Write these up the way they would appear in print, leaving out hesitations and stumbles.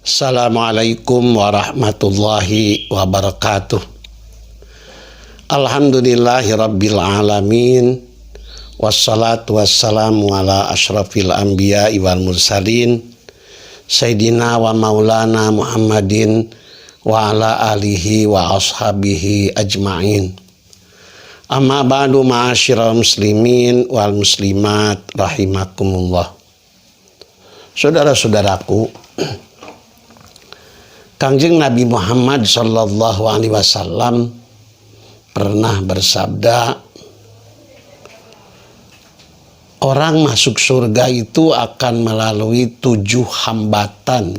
Assalamualaikum warahmatullahi wabarakatuh. Alhamdulillahi rabbil alamin. Wassalatu wassalamu ala ashrafil anbiya'i wal mursalin Sayyidina wa maulana Muhammadin wa ala alihi wa ashabihi ajma'in. Amma ba'du, ma'asyiral muslimin wal muslimat rahimakumullah. Saudara-saudaraku, Kangjeng Nabi Muhammad sallallahu alaihi wasallam pernah bersabda, orang masuk surga itu akan melalui 7 hambatan,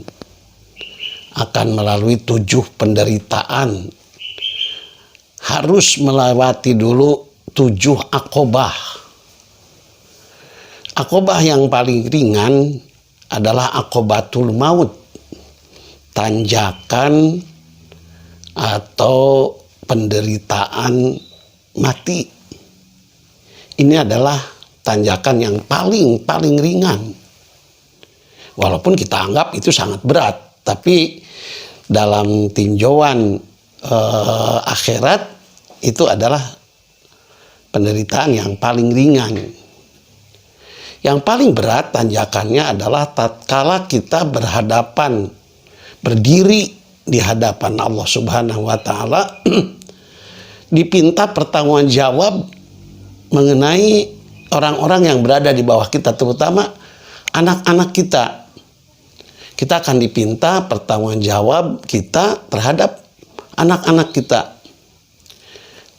akan melalui 7 penderitaan, harus melewati dulu 7 akobah. Akobah yang paling ringan adalah akobatul maut, tanjakan atau penderitaan mati. Ini adalah tanjakan yang paling ringan. Walaupun kita anggap itu sangat berat, tapi dalam tinjauan akhirat itu adalah penderitaan yang paling ringan. Yang paling berat tanjakannya adalah tatkala kita berdiri di hadapan Allah Subhanahu wa taala, dipinta pertanggungjawab mengenai orang-orang yang berada di bawah kita, terutama anak-anak kita. Kita akan dipinta pertanggungjawab kita terhadap anak-anak kita.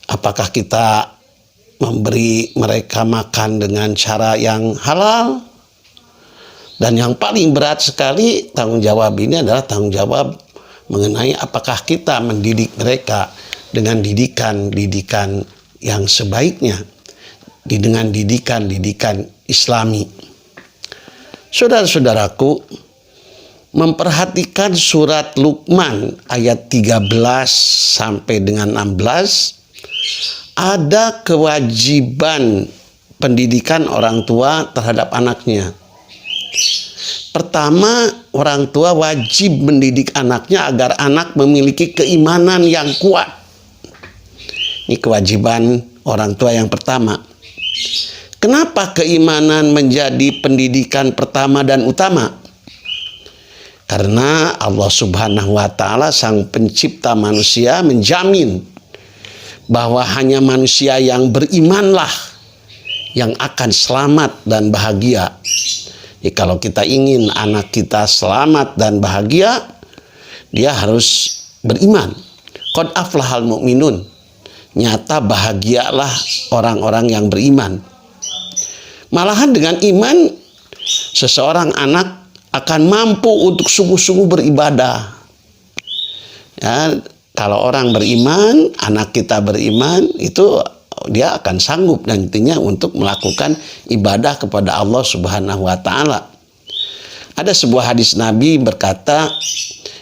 Apakah kita memberi mereka makan dengan cara yang halal? Dan yang paling berat sekali tanggung jawab ini adalah tanggung jawab mengenai apakah kita mendidik mereka dengan didikan yang sebaiknya, dengan didikan Islami. Saudara-saudaraku, memperhatikan surat Luqman ayat 13 sampai dengan 16, ada kewajiban pendidikan orang tua terhadap anaknya. Pertama, orang tua wajib mendidik anaknya agar anak memiliki keimanan yang kuat. Ini kewajiban orang tua yang pertama. Kenapa keimanan menjadi pendidikan pertama dan utama? Karena Allah Subhanahu wa taala, sang pencipta manusia, menjamin bahwa hanya manusia yang berimanlah yang akan selamat dan bahagia. Jadi kalau kita ingin anak kita selamat dan bahagia, dia harus beriman. Qad aflahal mu'minun. Nyata bahagialah orang-orang yang beriman. Malahan dengan iman, seseorang anak akan mampu untuk sungguh-sungguh beribadah. Ya, kalau orang beriman, anak kita beriman, itu dia akan sanggup nantinya untuk melakukan ibadah kepada Allah Subhanahu wa taala. Ada sebuah hadis Nabi berkata,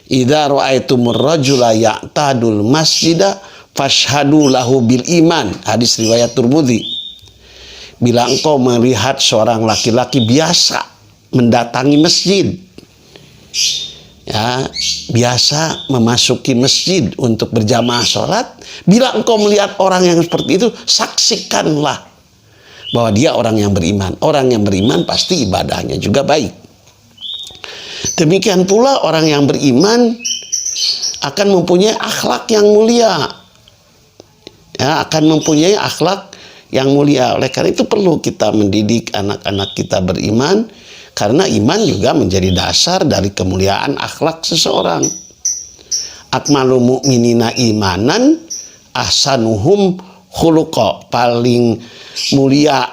"Idza ra'aitumur rajula ya'tadul masjida fashhadu lahu bil iman." Hadis riwayat Tirmidzi. Bila engkau melihat seorang laki-laki biasa mendatangi masjid, ya, biasa memasuki masjid untuk berjamaah sholat, bila engkau melihat orang yang seperti itu, saksikanlah bahwa dia orang yang beriman. Orang yang beriman pasti ibadahnya juga baik. Demikian pula orang yang beriman akan mempunyai akhlak yang mulia. Ya, akan mempunyai akhlak yang mulia. Oleh karena itu perlu kita mendidik anak-anak kita beriman, karena iman juga menjadi dasar dari kemuliaan akhlak seseorang. Akmalul mu'minina imanan ahsanuhum khuluqa. Paling mulia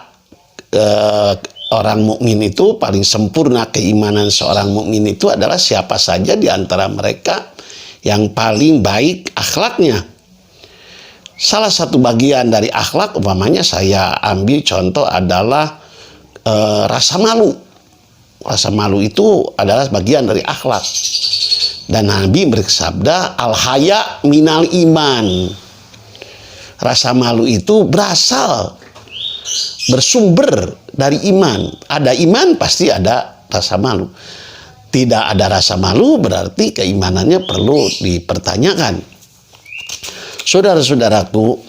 orang mukmin itu, paling sempurna keimanan seorang mukmin itu adalah siapa saja di antara mereka yang paling baik akhlaknya. Salah satu bagian dari akhlak, umpamanya saya ambil contoh adalah rasa malu. Rasa malu itu adalah bagian dari akhlak. Dan Nabi bersabda, al-haya minal iman. Rasa malu itu bersumber dari iman. Ada iman pasti ada rasa malu. tidak ada rasa malu, berarti keimanannya perlu dipertanyakan. Saudara-saudaraku,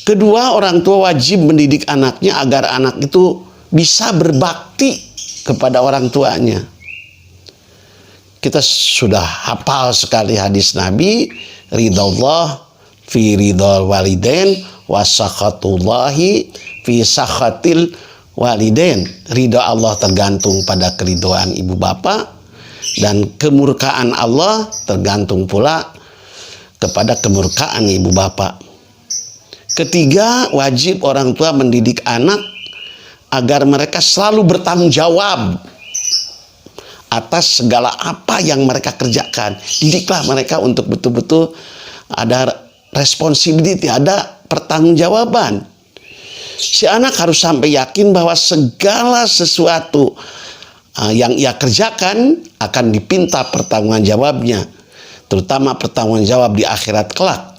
kedua, orang tua wajib mendidik anaknya agar anak itu bisa berbakti kepada orang tuanya. Kita sudah hafal sekali hadis Nabi, ridallah fi ridal walidain wa sakhatullahi fi sakhatil walidain. Ridha Allah tergantung pada keridhaan ibu bapak, dan kemurkaan Allah tergantung pula kepada kemurkaan ibu bapak. Ketiga, wajib orang tua mendidik anak agar mereka selalu bertanggung jawab atas segala apa yang mereka kerjakan. Didiklah mereka untuk betul-betul ada responsibility, ada pertanggungjawaban. Si anak harus sampai yakin bahwa segala sesuatu yang ia kerjakan akan dipinta pertanggungjawabnya, terutama pertanggungjawab di akhirat kelak.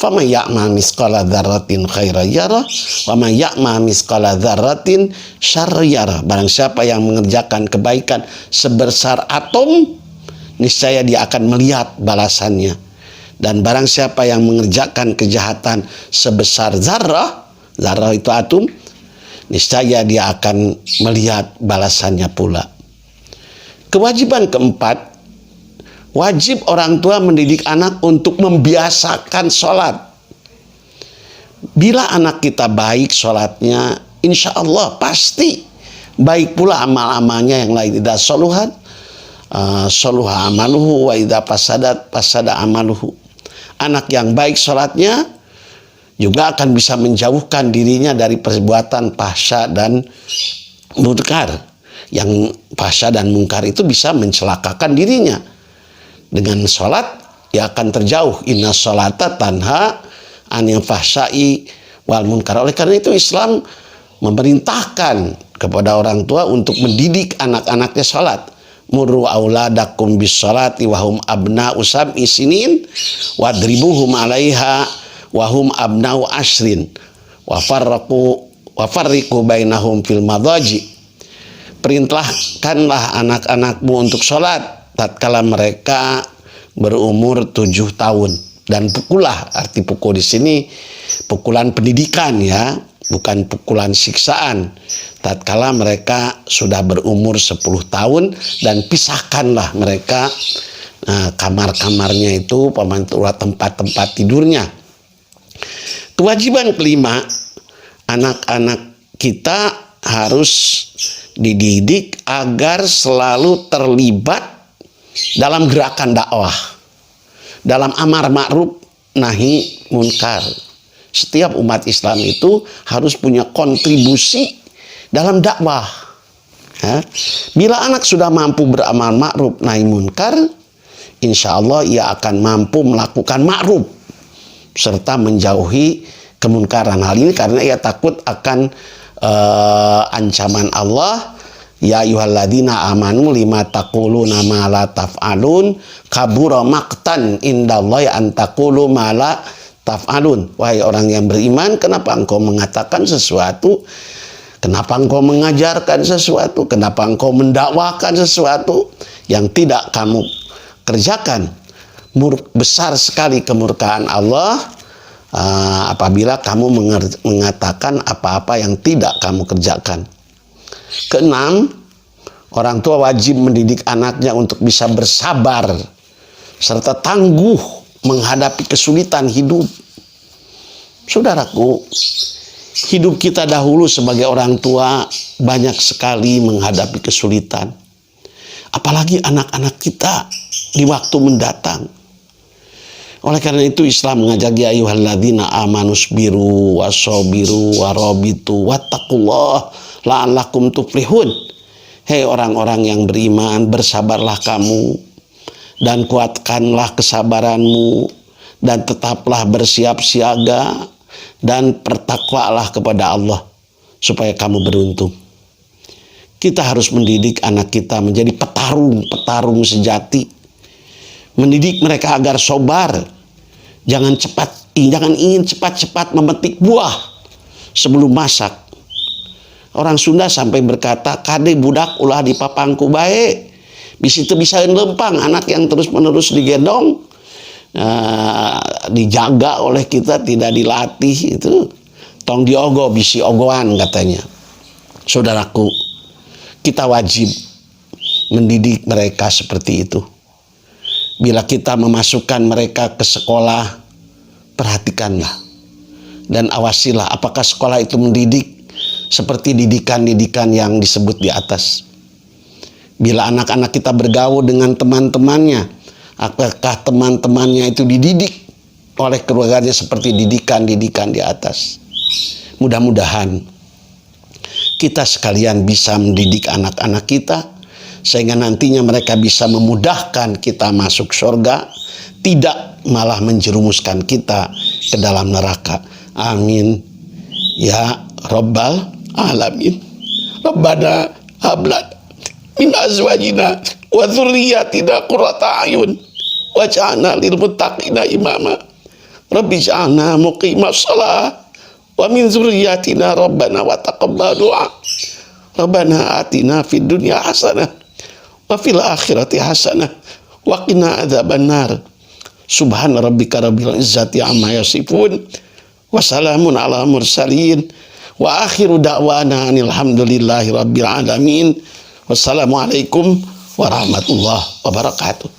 Faman ya'mal misqala dzarratin khairan yarah wa man ya'mal misqala dzarratin syarran yarah. Barang siapa yang mengerjakan kebaikan sebesar atom, niscaya dia akan melihat balasannya. Dan barang siapa yang mengerjakan kejahatan sebesar zarrah, zarrah itu atom, niscaya dia akan melihat balasannya pula. Kewajiban keempat, wajib orang tua mendidik anak untuk membiasakan sholat. Bila anak kita baik sholatnya, insya Allah pasti baik pula amal-amalnya yang lain. Idza soluhat soluha amaluhu wa idza fasadat fasada amaluhu. Anak yang baik sholatnya juga akan bisa menjauhkan dirinya dari perbuatan fahsya dan munkar. Yang fahsya dan munkar itu bisa mencelakakan dirinya. Dengan sholat, ia akan terjauh. Inna sholata tanha anil fahsya'i wal munkar. Oleh karena itu Islam memerintahkan kepada orang tua untuk mendidik anak-anaknya sholat. Murru auladakum bis sholati wahum abna'u sab'i sinin wadribuhum alaiha wahum abna'u ashrin wafarriqu bainahum fil madaji. Perintahkanlah anak-anakmu untuk sholat tatkala mereka berumur 7 tahun, dan pukullah, arti pukul di sini pukulan pendidikan ya, bukan pukulan siksaan. Tatkala mereka sudah berumur 10 tahun, dan pisahkanlah mereka kamar-kamarnya itu, tempat-tempat tidurnya. Kewajiban kelima, anak-anak kita harus dididik agar selalu terlibat dalam gerakan dakwah, dalam amar ma'ruf nahi munkar. Setiap umat Islam itu harus punya kontribusi dalam dakwah. Bila anak sudah mampu beramal ma'ruf nahi munkar, insya Allah ia akan mampu melakukan ma'ruf serta menjauhi kemunkaran. Hal ini karena ia takut akan ancaman Allah. Ya ayyuhalladzina amanu lima taquluna ma la taf'alun kabura maqtan indallahi an taqulu ma la taf'alun. Wahai orang yang beriman, kenapa engkau mengatakan sesuatu, kenapa engkau mengajarkan sesuatu, kenapa engkau mendakwakan sesuatu yang tidak kamu kerjakan? Besar sekali kemurkaan Allah apabila kamu mengatakan apa-apa yang tidak kamu kerjakan. Keenam, orang tua wajib mendidik anaknya untuk bisa bersabar serta tangguh menghadapi kesulitan hidup. Saudaraku, hidup kita dahulu sebagai orang tua banyak sekali menghadapi kesulitan. Apalagi anak-anak kita di waktu mendatang. Oleh karena itu Islam mengajak ya ayyuhalladzina amanusbiru wasabiru warabitu wattaqullah la'allakum tuflihun. Hei orang-orang yang beriman, bersabarlah kamu dan kuatkanlah kesabaranmu, dan tetaplah bersiap siaga dan bertakwalah kepada Allah supaya kamu beruntung. Kita harus mendidik anak kita menjadi petarung sejati. Mendidik mereka agar sabar. Jangan ingin cepat-cepat memetik buah sebelum masak. Orang Sunda sampai berkata, kade budak ulah di papangku baik, Bisa lempang anak yang terus-menerus digendong, dijaga oleh kita, tidak dilatih, itu tong diogo bisi ogoan katanya. Saudaraku, kita wajib mendidik mereka seperti itu. Bila kita memasukkan mereka ke sekolah, perhatikanlah dan awasilah apakah sekolah itu mendidik seperti didikan-didikan yang disebut di atas. Bila anak-anak kita bergaul dengan teman-temannya, apakah teman-temannya itu dididik oleh keluarganya seperti didikan-didikan di atas. Mudah-mudahan kita sekalian bisa mendidik anak-anak kita, sehingga nantinya mereka bisa memudahkan kita masuk surga, tidak malah menjerumuskan kita ke dalam neraka. Amin ya Rabbal Alamin. Rabbana hablana min azwajina wa dzurriyyatina qurrata a'yun waj'alna lil muttaqina imama. Rabbi ja'alna muqimas shalah wa min dzurriyyatina rabbana wa taqabbal du'a. Rabbana atina fid dunya hasanah wa fil akhirati hasanah wa qina adzabannar. Subhana rabbika rabbil izzati amma yasifun wa salamun ala mursalin wa akhiru da'wana alhamdulillahi rabbil alamin. Wassalamualaikum warahmatullahi wabarakatuh.